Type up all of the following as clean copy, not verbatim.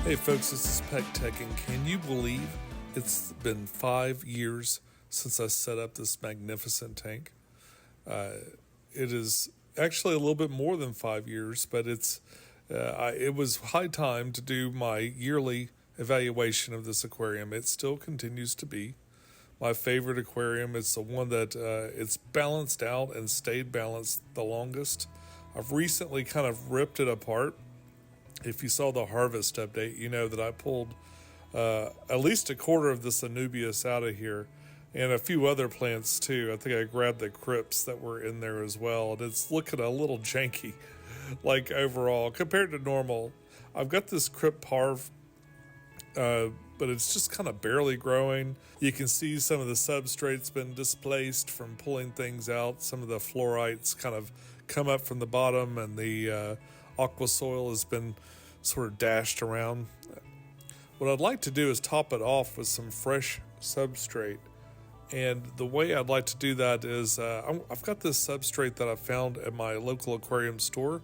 Hey folks, this is pecktec, and can you believe it's been 5 years since I set up this magnificent tank? It is actually a little bit more than 5 years, but it was high time to do my yearly evaluation of this aquarium. It still continues to be my favorite aquarium. It's the one that it's balanced out and stayed balanced the longest. I've recently kind of ripped it apart. If you saw the harvest update, you know that I pulled at least a quarter of this Anubis out of here and a few other plants too. I think I grabbed the crypts that were in there as well, and it's looking a little janky like overall compared to normal. I've got this crypt parv, but it's just kind of barely growing. You can see some of the substrate's been displaced from pulling things out. Some of the fluorites kind of come up from the bottom, and the aqua soil has been sort of dashed around. What I'd like to do is top it off with some fresh substrate. And the way I'd like to do that is I've got this substrate that I found at my local aquarium store.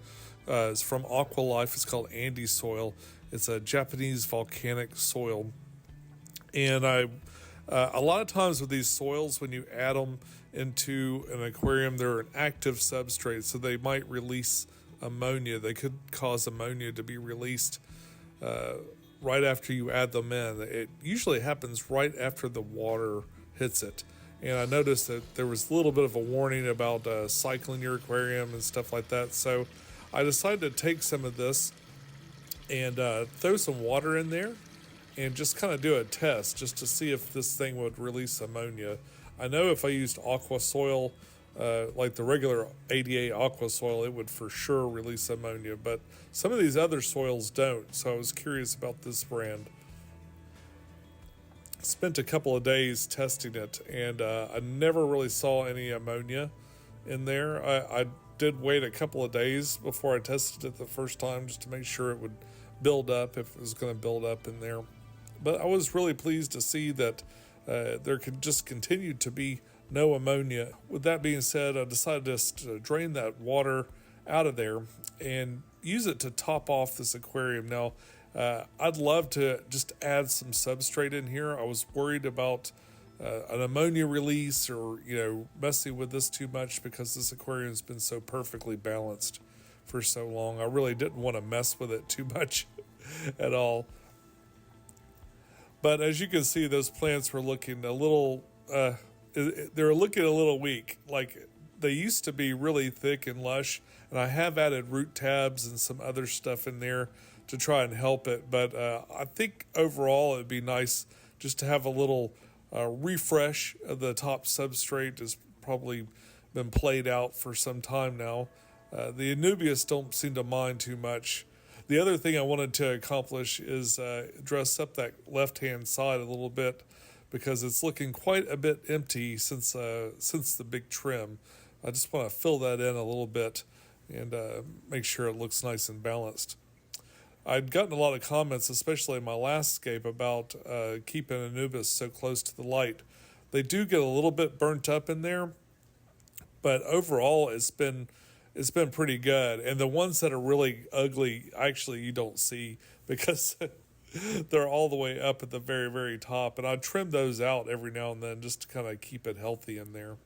It's from Aqua Life. It's called Andy soil. It's a Japanese volcanic soil. And a lot of times with these soils, when you add them into an aquarium, they're an active substrate, so they might release ammonia. They could cause ammonia to be released right after you add them in. It usually happens right after the water hits it. And I noticed that there was a little bit of a warning about cycling your aquarium and stuff like that. So I decided to take some of this and throw some water in there and just kind of do a test just to see if this thing would release ammonia. I know if I used aqua soil, like the regular ADA aqua soil, it would for sure release ammonia, but some of these other soils don't, so I was curious about this brand. Spent a couple of days testing it, and I never really saw any ammonia in there. I did wait a couple of days before I tested it the first time just to make sure it would build up, if it was going to build up in there. But I was really pleased to see that there could just continue to be no ammonia. With that being said, I decided just to drain that water out of there and use it to top off this aquarium. Now, I'd love to just add some substrate in here. I was worried about an ammonia release or, messing with this too much because this aquarium has been so perfectly balanced for so long. I really didn't want to mess with it too much at all. But as you can see, those plants were looking a little, they're looking a little weak. Like they used to be really thick and lush, and I have added root tabs and some other stuff in there to try and help it. But I think overall it'd be nice just to have a little refresh of the top substrate. Has probably been played out for some time now. The Anubis don't seem to mind too much. The other thing I wanted to accomplish is dress up that left-hand side a little bit because it's looking quite a bit empty since the big trim. I just want to fill that in a little bit and make sure it looks nice and balanced. I'd gotten a lot of comments, especially in my last scape, about keeping Anubis so close to the light. They do get a little bit burnt up in there, but overall it's been pretty good. And the ones that are really ugly, actually, you don't see because they're all the way up at the very, very top. And I trim those out every now and then just to kind of keep it healthy in there.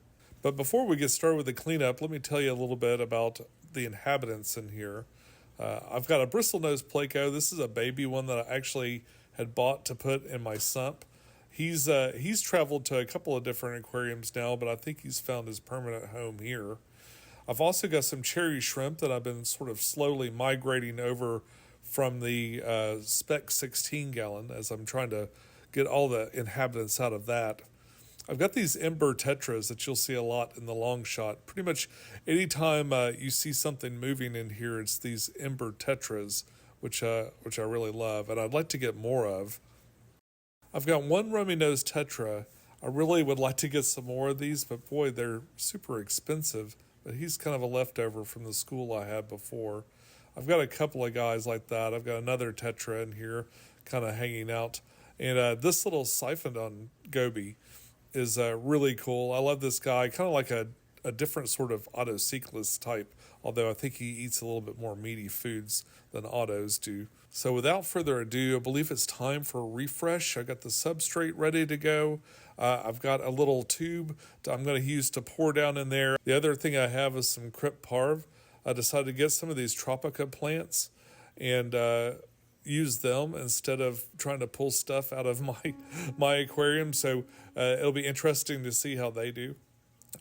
But before we get started with the cleanup, let me tell you a little bit about the inhabitants in here. I've got a bristlenose pleco. This is a baby one that I actually had bought to put in my sump. He's traveled to a couple of different aquariums now, but I think he's found his permanent home here. I've also got some cherry shrimp that I've been sort of slowly migrating over from the spec 16 gallon as I'm trying to get all the inhabitants out of that. I've got these ember tetras that you'll see a lot in the long shot. Pretty much anytime you see something moving in here, it's these ember tetras, which I really love, and I'd like to get more of. I've got one rummy-nosed tetra. I really would like to get some more of these, but boy, they're super expensive. But he's kind of a leftover from the school I had before. I've got a couple of guys like that. I've got another tetra in here kind of hanging out. And this little siphoned on goby is really cool. I love this guy, kind of like a different sort of autocyclist type, although I think he eats a little bit more meaty foods than autos do. So without further ado, I believe it's time for a refresh. I got the substrate ready to go. I've got a little tube I'm going to use to pour down in there. The other thing I have is some crypt parv. I decided to get some of these tropica plants and use them instead of trying to pull stuff out of my aquarium. So it'll be interesting to see how they do.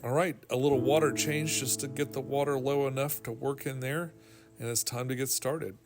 All right, a little water change just to get the water low enough to work in there, and it's time to get started.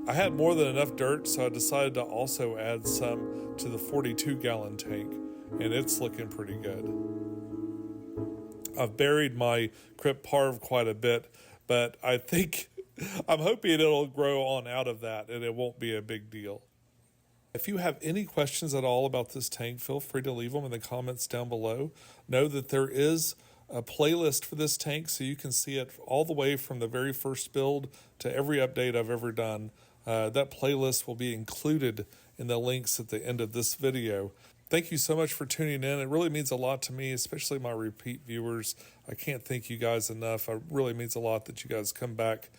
I had more than enough dirt, so I decided to also add some to the 42-gallon tank, and it's looking pretty good. I've buried my crypt parv quite a bit, but I think I'm hoping it'll grow on out of that and it won't be a big deal. If you have any questions at all about this tank, feel free to leave them in the comments down below. Know that there is a playlist for this tank, so you can see it all the way from the very first build to every update I've ever done. That playlist will be included in the links at the end of this video. Thank you so much for tuning in. It really means a lot to me, especially my repeat viewers. I can't thank you guys enough. It really means a lot that you guys come back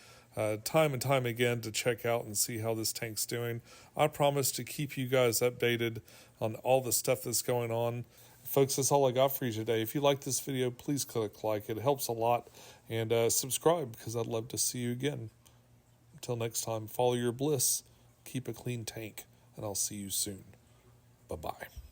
time and time again to check out and see how this tank's doing. I promise to keep you guys updated on all the stuff that's going on. Folks, that's all I got for you today. If you like this video, please click like. It helps a lot. And subscribe, because I'd love to see you again. Until next time, follow your bliss, keep a clean tank, and I'll see you soon. Bye-bye.